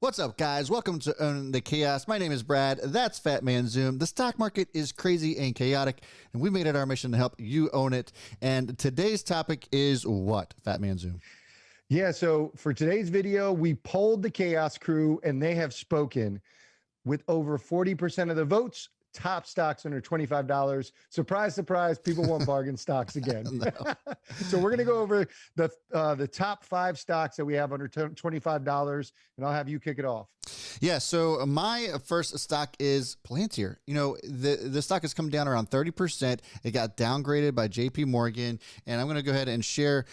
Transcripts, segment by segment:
What's up, guys? Welcome to Own the Chaos. My name is Brad. That's Fat Man Zoom. The stock market is crazy and chaotic, and we made it our mission to help you own it. And today's topic is what, Fat Man Zoom? Yeah, so for today's video, we polled the Chaos crew, and they have spoken with over 40% of the votes. Top stocks under $25. Surprise, surprise, people want bargain stocks again. So we're going to go over the top 5 stocks that we have under $25, and I'll have you kick it off. Yeah, so my first stock is Palantir. You know, the stock has come down around 30%. It got downgraded by JP Morgan, and I'm going to go ahead and share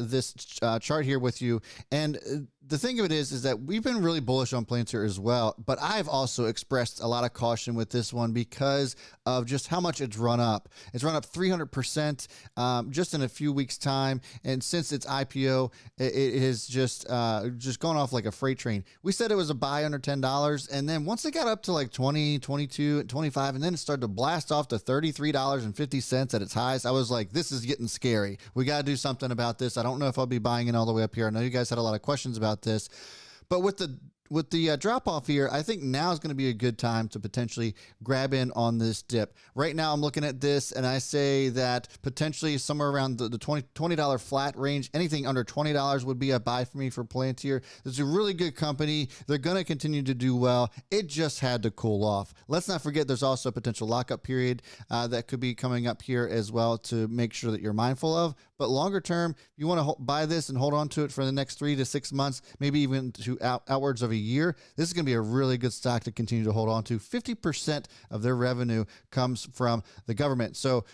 this chart here with you. And the thing of it is that we've been really bullish on Palantir as well, but I've also expressed a lot of caution with this one because of just how much it's run up. It's run up 300% just in a few weeks' time, and since its IPO, it has just gone off like a freight train. We said it was a buy under $10, and then once it got up to like 20, 22, 25, and then it started to blast off to $33.50 at its highest, I was like, this is getting scary. We got to do something about this. I don't know if I'll be buying it all the way up here. I know you guys had a lot of questions about this, but with the drop off here, I think now is going to be a good time to potentially grab in on this dip. Right now, I'm looking at this and I say that potentially somewhere around the $20 flat range, anything under $20 would be a buy for me for Palantir. It's a really good company. They're going to continue to do well. It just had to cool off. Let's not forget there's also a potential lockup period that could be coming up here as well to make sure that you're mindful of. But longer term, you want to buy this and hold on to it for the next 3 to 6 months, maybe even to outwards of a year. This is going to be a really good stock to continue to hold on to. 50% of their revenue comes from the government. So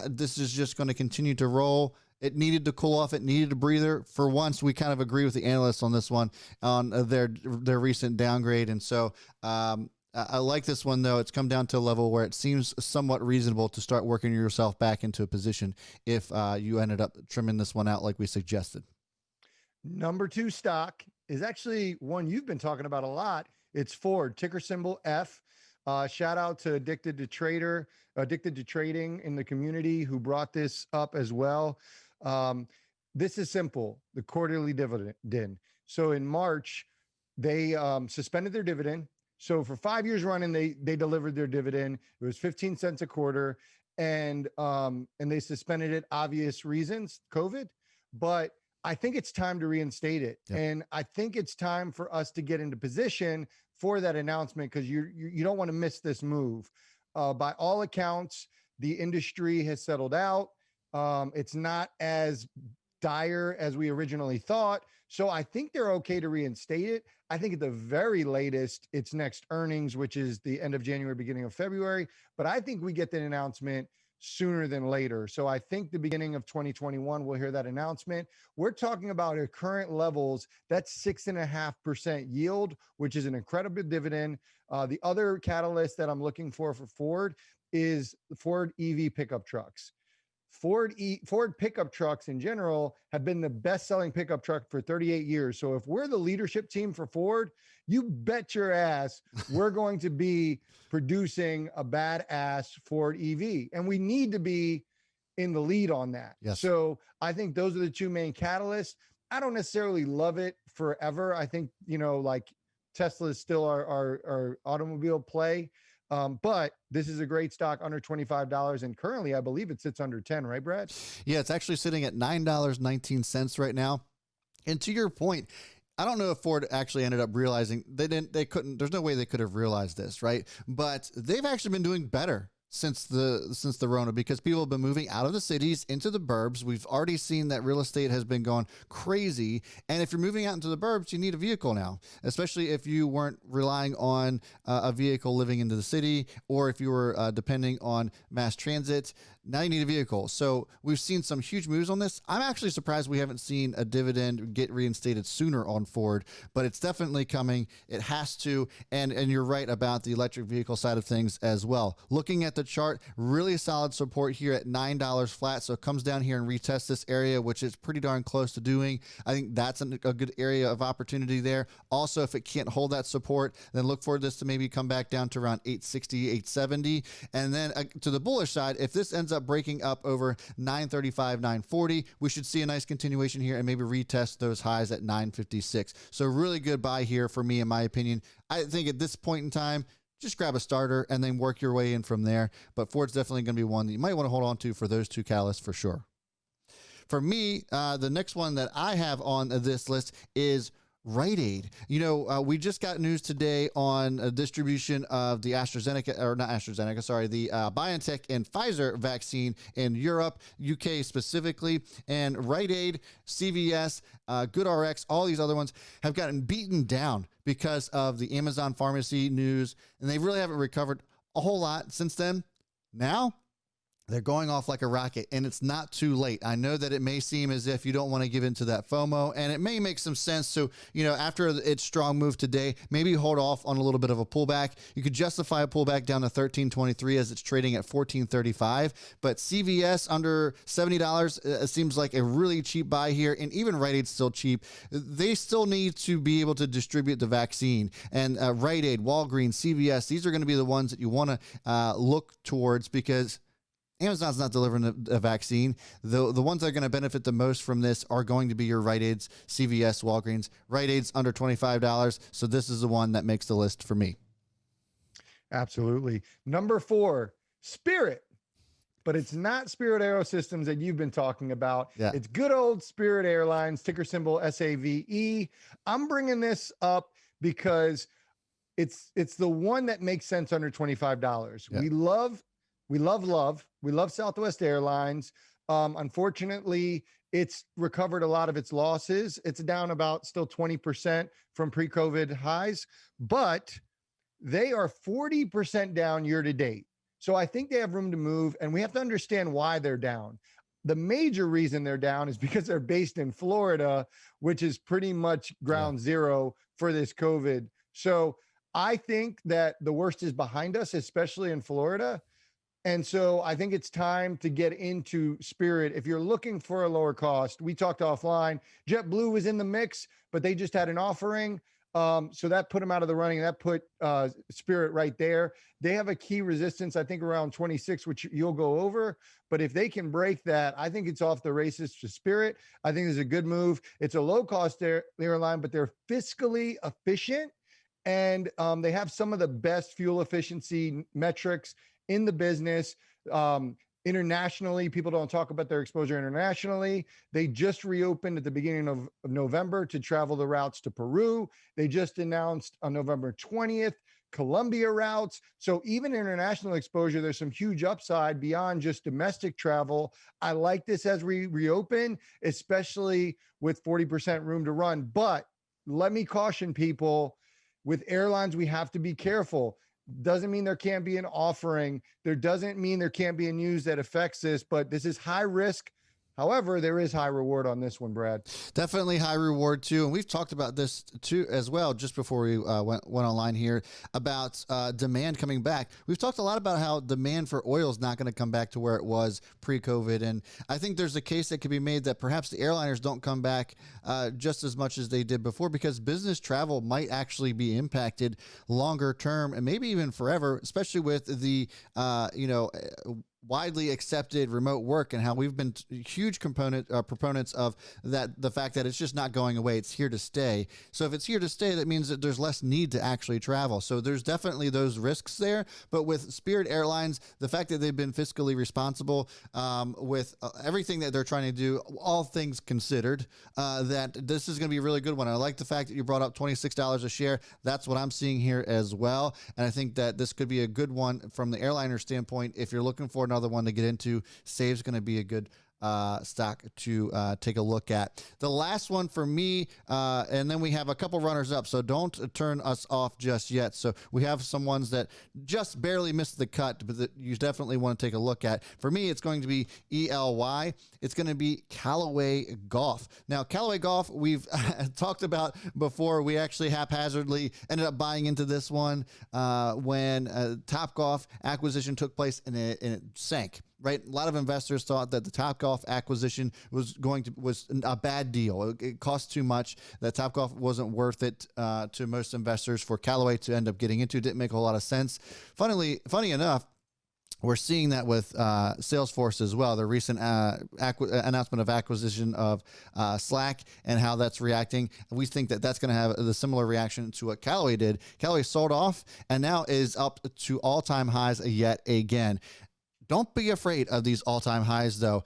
this is just going to continue to roll. It needed to cool off. It needed a breather. For once, we kind of agree with the analysts on this one, on their recent downgrade. And so I like this one, though. It's come down to a level where it seems somewhat reasonable to start working yourself back into a position if you ended up trimming this one out like we suggested. Number 2 stock is actually one you've been talking about a lot. It's Ford, ticker symbol F. Shout out to Addicted to Trading in the community who brought this up as well. This is simple, the quarterly dividend. So in March, they suspended their dividend. So for 5 years running, they delivered their dividend. It was 15 cents a quarter, and they suspended it, obvious reasons, COVID. But I think it's time to reinstate it. Yep. And I think it's time for us to get into position for that announcement, because you don't want to miss this move. By all accounts, the industry has settled out. It's not as dire as we originally thought. So I think they're okay to reinstate it. I think at the very latest, it's next earnings, which is the end of January, beginning of February. But I think we get the announcement sooner than later. So I think the beginning of 2021, we'll hear that announcement. We're talking about at current levels, that's 6.5% yield, which is an incredible dividend. The other catalyst that I'm looking for Ford is the Ford EV pickup trucks. Ford pickup trucks in general have been the best-selling pickup truck for 38 years. So if we're the leadership team for Ford, you bet your ass we're going to be producing a badass Ford EV. And we need to be in the lead on that. Yes. So I think those are the 2 main catalysts. I don't necessarily love it forever. I think, like Tesla is still our automobile play. But this is a great stock under $25. And currently, I believe it sits under 10, right, Brad? Yeah, it's actually sitting at $9.19 right now. And to your point, I don't know if Ford actually ended up realizing there's no way they could have realized this, right? But they've actually been doing better since the Rona, because people have been moving out of the cities into the burbs. We've already seen that real estate has been going crazy. And if you're moving out into the burbs, you need a vehicle now, especially if you weren't relying on a vehicle living into the city, or if you were depending on mass transit. Now you need a vehicle. So we've seen some huge moves on this. I'm actually surprised we haven't seen a dividend get reinstated sooner on Ford, but it's definitely coming. It has to. And you're right about the electric vehicle side of things as well. Looking at the chart, really solid support here at $9 flat. So it comes down here and retests this area, which is pretty darn close to doing. I think that's a good area of opportunity there. Also, if it can't hold that support, then look for this to maybe come back down to around 860, 870. And then to the bullish side, if this ends up breaking up over 935, 940. We should see a nice continuation here and maybe retest those highs at 956. So really good buy here for me, in my opinion. I think at this point in time, just grab a starter and then work your way in from there. But Ford's definitely going to be one that you might want to hold on to for those two catalysts for sure. For me, the next one that I have on this list is Rite Aid. We just got news today on a distribution of the AstraZeneca, or not AstraZeneca, sorry, the BioNTech and Pfizer vaccine in Europe, UK specifically, and Rite Aid, CVS, GoodRx, all these other ones have gotten beaten down because of the Amazon pharmacy news, and they really haven't recovered a whole lot since then. Now, they're going off like a rocket, and it's not too late. I know that it may seem as if you don't want to give into that FOMO, and it may make some sense. So, after its strong move today, maybe hold off on a little bit of a pullback. You could justify a pullback down to $13.23 as it's trading at $14.35. But CVS under $70 seems like a really cheap buy here, and even Rite Aid's still cheap. They still need to be able to distribute the vaccine. And Rite Aid, Walgreens, CVS, these are going to be the ones that you want to look towards, because Amazon's not delivering a vaccine. The ones that are going to benefit the most from this are going to be your Rite Aids, CVS, Walgreens. Rite Aid's under $25, so this is the one that makes the list for me. Absolutely. Number 4, Spirit. But it's not Spirit Aerosystems that you've been talking about. Yeah. It's good old Spirit Airlines, ticker symbol SAVE. I'm bringing this up because it's the one that makes sense under $25. Yeah. We love Southwest Airlines. Unfortunately, it's recovered a lot of its losses. It's down about still 20% from pre-COVID highs, but they are 40% down year to date. So I think they have room to move, and we have to understand why they're down. The major reason they're down is because they're based in Florida, which is pretty much ground zero for this COVID. So I think that the worst is behind us, especially in Florida. And so I think it's time to get into Spirit. If you're looking for a lower cost, we talked offline. JetBlue was in the mix, but they just had an offering. So that put them out of the running. That put Spirit right there. They have a key resistance, I think around 26, which you'll go over. But if they can break that, I think it's off the races to Spirit. I think it's a good move. It's a low-cost airline, but they're fiscally efficient. And they have some of the best fuel efficiency metrics in the business. Internationally, people don't talk about their exposure internationally. They just reopened at the beginning of November to travel the routes to Peru. They just announced on November 20th, Colombia routes. So even international exposure, there's some huge upside beyond just domestic travel. I like this as we reopen, especially with 40% room to run. But let me caution people, with airlines, we have to be careful. Doesn't mean there can't be an offering. There doesn't mean there can't be a news that affects this, but this is high risk. However, there is high reward on this one, Brad. Definitely high reward too. And we've talked about this too as well, just before we went online here, about demand coming back. We've talked a lot about how demand for oil is not going to come back to where it was pre-COVID. And I think there's a case that could be made that perhaps the airliners don't come back just as much as they did before, because business travel might actually be impacted longer term and maybe even forever, especially with the, widely accepted remote work and how we've been huge proponents of that, the fact that it's just not going away. It's here to stay. So if it's here to stay, that means that there's less need to actually travel. So there's definitely those risks there. But with Spirit Airlines, the fact that they've been fiscally responsible with everything that they're trying to do, all things considered, that this is going to be a really good one. I like the fact that you brought up $26 a share. That's what I'm seeing here as well. And I think that this could be a good one from the airliner standpoint. If you're looking for another one to get into, Save's going to be a good stock to take a look at. The last one for me, and then we have a couple runners up, so don't turn us off just yet. So we have some ones that just barely missed the cut, but that you definitely want to take a look at. For me, it's going to be ELY. It's going to be Callaway Golf. Now, Callaway Golf, we've talked about before. We actually haphazardly ended up buying into this one when Topgolf acquisition took place, and it sank. Right, a lot of investors thought that the Topgolf acquisition was a bad deal. It cost too much. That Topgolf wasn't worth it to most investors. For Callaway to end up getting into, didn't make a whole lot of sense. Funny enough, we're seeing that with Salesforce as well. The recent announcement of acquisition of Slack and how that's reacting. We think that that's going to have the similar reaction to what Callaway did. Callaway sold off and now is up to all-time highs yet again. Don't be afraid of these all-time highs, though.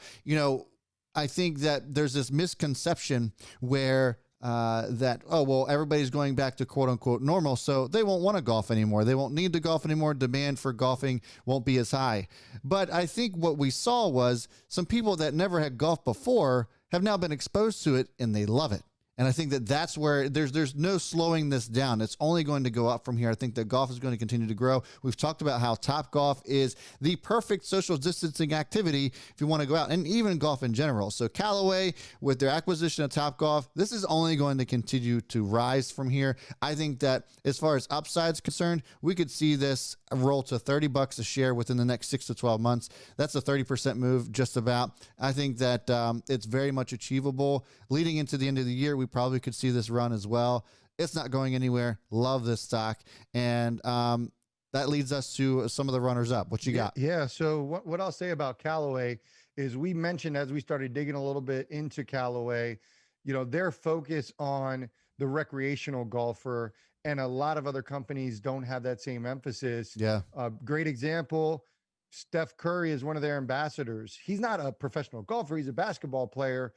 I think that there's this misconception where everybody's going back to quote unquote normal, so they won't want to golf anymore. They won't need to golf anymore. Demand for golfing won't be as high. But I think what we saw was some people that never had golf before have now been exposed to it and they love it. And I think that that's where there's no slowing this down. It's only going to go up from here. I think that golf is going to continue to grow. We've talked about how Topgolf is the perfect social distancing activity if you want to go out, and even golf in general. So Callaway, with their acquisition of Topgolf, this is only going to continue to rise from here. I think that as far as upside's concerned, we could see this roll to $30 a share within the next 6 to 12 months. That's a 30% move just about. I think that it's very much achievable. Leading into the end of the year, we probably could see this run as well. It's not going anywhere. Love this stock. And that leads us to some of the runners up. What you got? Yeah. So what I'll say about Callaway is we mentioned as we started digging a little bit into Callaway, their focus on the recreational golfer, and a lot of other companies don't have that same emphasis. Yeah. Great example. Steph Curry is one of their ambassadors. He's not a professional golfer. He's a basketball player,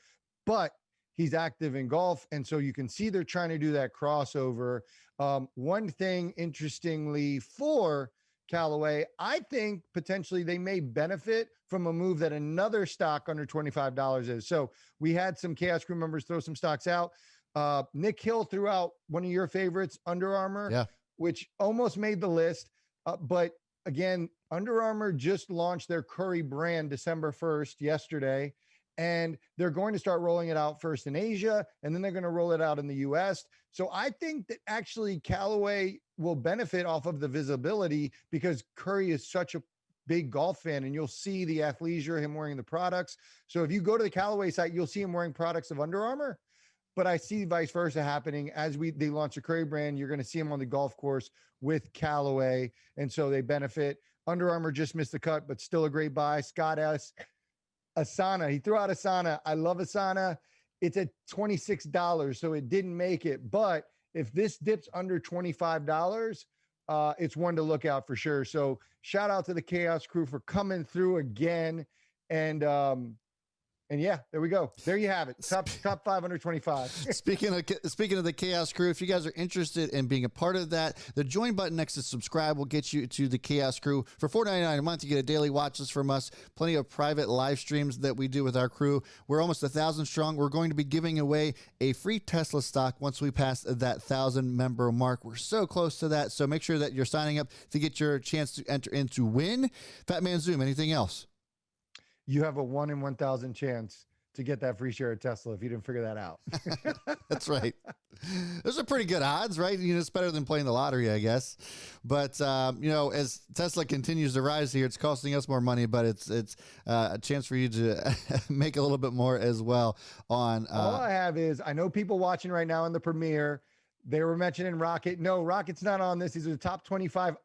but he's active in golf. And so you can see they're trying to do that crossover. One thing, interestingly, for Callaway, I think potentially they may benefit from a move that another stock under $25 is. So we had some Chaos Crew members throw some stocks out. Nick Hill threw out one of your favorites, Under Armour, which almost made the list. But again, Under Armour just launched their Curry brand December 1st, yesterday. And they're going to start rolling it out first in Asia, and then they're going to roll it out in the US. So I think that actually Callaway will benefit off of the visibility because Curry is such a big golf fan, and you'll see the athleisure, him wearing the products. So if you go to the Callaway site, you'll see him wearing products of Under Armour. But I see vice versa happening as they launch a Curry brand. You're going to see him on the golf course with Callaway, and so they benefit. Under Armour just missed the cut, but still a great buy. Scott S. Asana. He threw out Asana. I love Asana. It's at $26, so it didn't make it. But if this dips under $25, it's one to look out for sure. So shout out to the Chaos Crew for coming through again. And yeah, there we go. There you have it. Top 525. Speaking of the Chaos Crew, if you guys are interested in being a part of that, the join button next to subscribe will get you to the Chaos Crew. For $4.99 a month, you get a daily watch list from us, plenty of private live streams that we do with our crew. We're almost 1,000 strong. We're going to be giving away a free Tesla stock once we pass that 1,000 member mark. We're so close to that. So make sure that you're signing up to get your chance to enter in to win. Fat Man Zoom, anything else? You have a 1 in 1,000 chance to get that free share of Tesla if you didn't figure that out. That's right. Those are pretty good odds, right? It's better than playing the lottery, I guess. But, as Tesla continues to rise here, it's costing us more money, but it's a chance for you to make a little bit more as well on. All I have is, I know people watching right now in the premiere, they were mentioning Rocket. No, Rocket's not on this. These are the top 25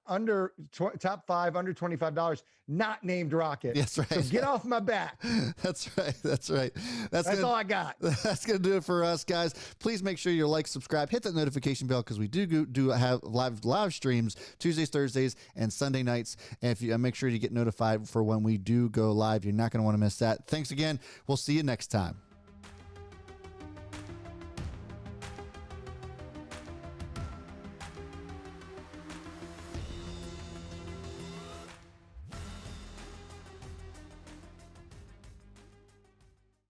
top 5 under $25, not named Rocket. That's right. So get off my back. That's right. That's right. That's all I got. That's going to do it for us, guys. Please make sure you like, subscribe, hit that notification bell because we do have live streams Tuesdays, Thursdays, and Sunday nights. And if you make sure you get notified for when we do go live, you're not going to want to miss that. Thanks again. We'll see you next time.